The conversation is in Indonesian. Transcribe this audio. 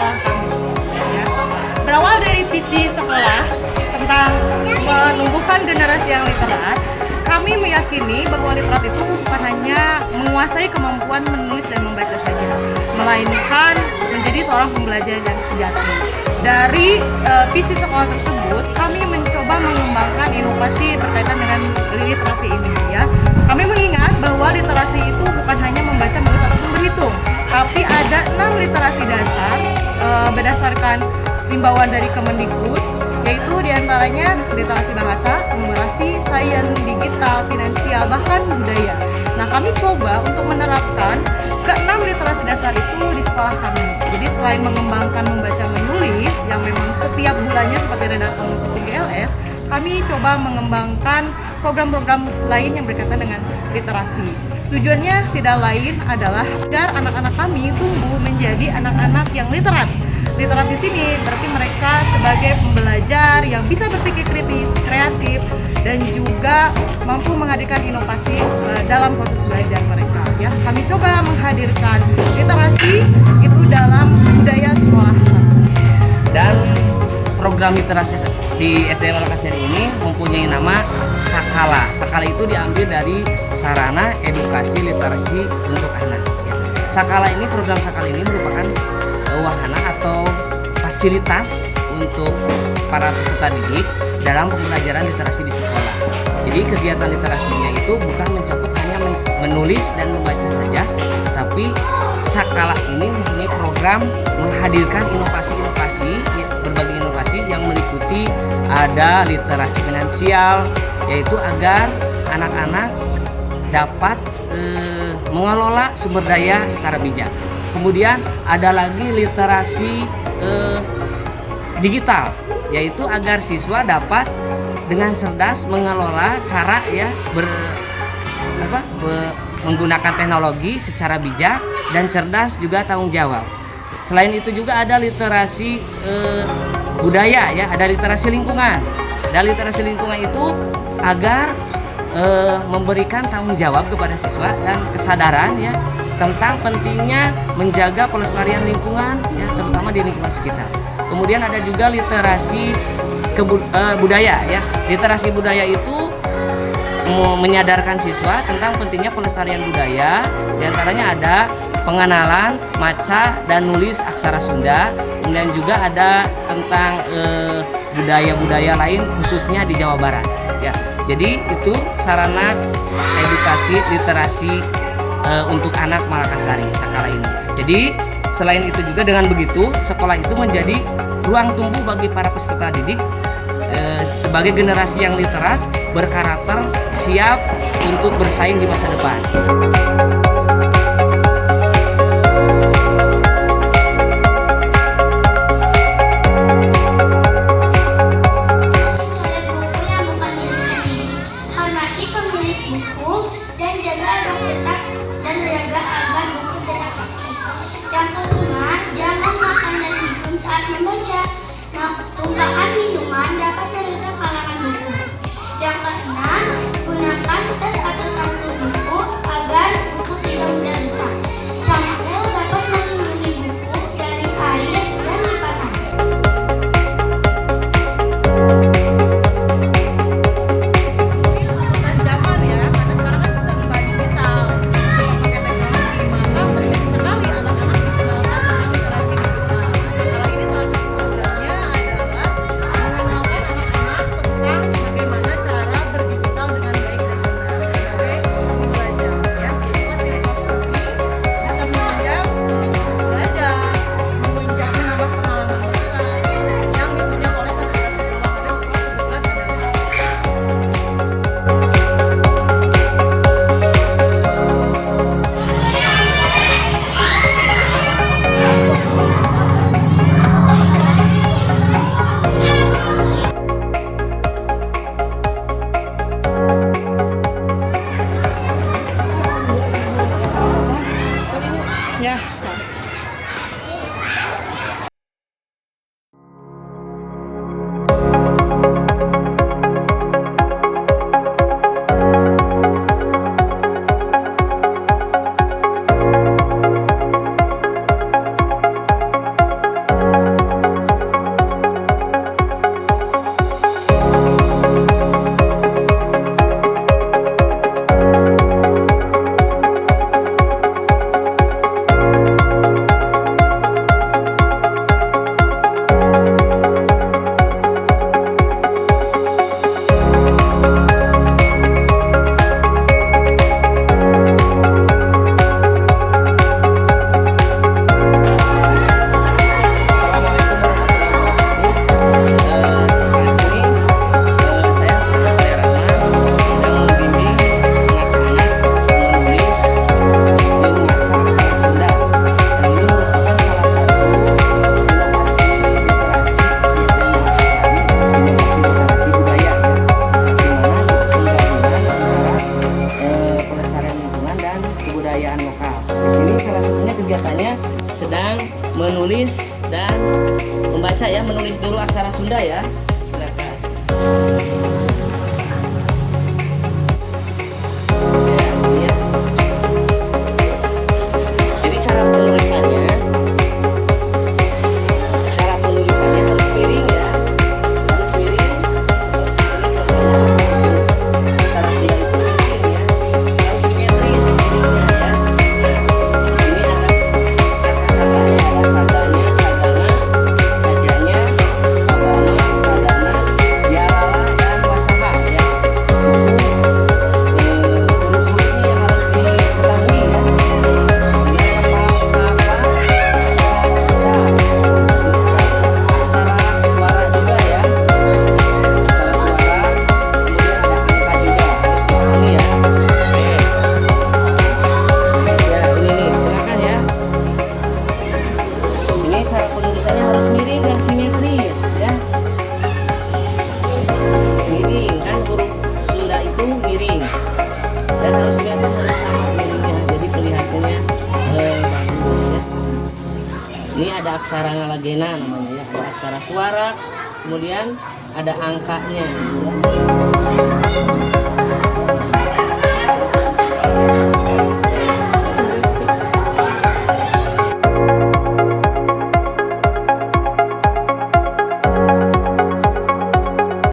sekolah kami. Ya. Berawal dari visi sekolah tentang menumbuhkan generasi yang literat, kami meyakini bahwa literat itu bukan hanya menguasai kemampuan menulis dan membaca saja, melainkan menjadi seorang pembelajar yang sejati. Dari visi sekolah tersebut, kami mencoba mengembangkan inovasi berkaitan dengan literasi ini. Ya, kami mengingat bahwa literasi itu bukan hanya membaca, menulis ataupun berhitung, tapi ada 6 literasi dasar berdasarkan himbauan dari Kemendikbud, yaitu diantaranya literasi bahasa, numerasi, sains, digital, finansial, bahkan budaya. Nah, kami coba untuk menerapkan ke-6 literasi dasar itu di sekolah kami. Jadi selain mengembangkan membaca menulis yang memang setiap bulannya seperti Redaton maupun GLS, kami coba mengembangkan program-program lain yang berkaitan dengan literasi. Tujuannya tidak lain adalah agar anak-anak kami tumbuh menjadi anak-anak yang literat. Literat di sini berarti mereka sebagai pembelajar yang bisa berpikir kritis, kreatif, dan juga mampu menghadirkan inovasi dalam proses belajar mereka. Ya, kami coba menghadirkan literasi itu dalam budaya sekolah. Dan program literasi di SDN Malakasari ini mempunyai nama Sakala. Sakala itu diambil dari sarana edukasi literasi untuk anak. Ya. Program Sakala ini merupakan wahana atau fasilitas untuk para peserta didik dalam pembelajaran literasi di sekolah. Jadi kegiatan literasinya itu bukan mencakup hanya menulis dan membaca saja, tapi Sakala ini mempunyai program menghadirkan inovasi-inovasi, berbagai inovasi yang meliputi ada literasi finansial, yaitu agar anak-anak dapat mengelola sumber daya secara bijak. Kemudian ada lagi literasi digital, yaitu agar siswa dapat dengan cerdas mengelola cara menggunakan teknologi secara bijak dan cerdas juga tanggung jawab. Selain itu juga ada literasi budaya, ya, ada literasi lingkungan. Dan literasi lingkungan itu agar memberikan tanggung jawab kepada siswa dan kesadaran, ya, tentang pentingnya menjaga pelestarian lingkungan, ya, terutama di lingkungan sekitar. Kemudian ada juga literasi budaya, ya. Literasi budaya itu menyadarkan siswa tentang pentingnya pelestarian budaya. Di antaranya ada pengenalan maca dan nulis aksara Sunda. Kemudian juga ada tentang budaya-budaya lain khususnya di Jawa Barat, ya. Jadi itu sarana edukasi literasi untuk anak Malakasari Sakala ini. Jadi selain itu juga dengan begitu sekolah itu menjadi ruang tumbuh bagi para peserta didik sebagai generasi yang literat, berkarakter, siap untuk bersaing di masa depan. Tumpahkan minuman dapat merusak kalangan buku. Yang keenam, gunakan tas atau sampul buku agar buku tidak mudah rusak. Sampul dapat melindungi buku dari air dan lipatan. Zaman, ya, karena sekarang kan serba digital, pakai teknologi, maka penting sekali anak-anak dikenalkan tentang literasi digital. Kalau ini salah satu programnya adalah mengenalkan anak-anak tentang bagaimana cara berdigital dengan baik dan benar sebagai pembelajar, ya. Jadi fasilitas ini bisa menunjang proses belajar, menunjang menambah pengalaman mereka yang ditunjang oleh fasilitas sekolah. Karena sekolah kebetulan ada. Ya. sedang menulis dan membaca ya, menulis dulu aksara Sunda ya. Silakan. Ya. Jadi cara penulisannya harus miring ya, harus miring. Aksara Sunda itu miring ya, harus simetris miringnya ya. Di sini ada kata-katanya, sadanya, pabana, padana, yalala, dan wasaha ya. Itu huruf-hurufnya yang harus diketahui ya. Aksara suara juga ya. Aksara suara, kemudian ada angka juga. Ini ya. Oke. Ya, ini nih, silakan ya. Ini cara penulisannya harus miring dan simetris ya. Miring kan, huruf Sunda itu miring dan harus simetris, harus sama miringnya. Jadi kelihatannya bagus ya. Ini ada aksara ngalagena namanya ya. Ada aksara suara, kemudian ada angkanya. Ya.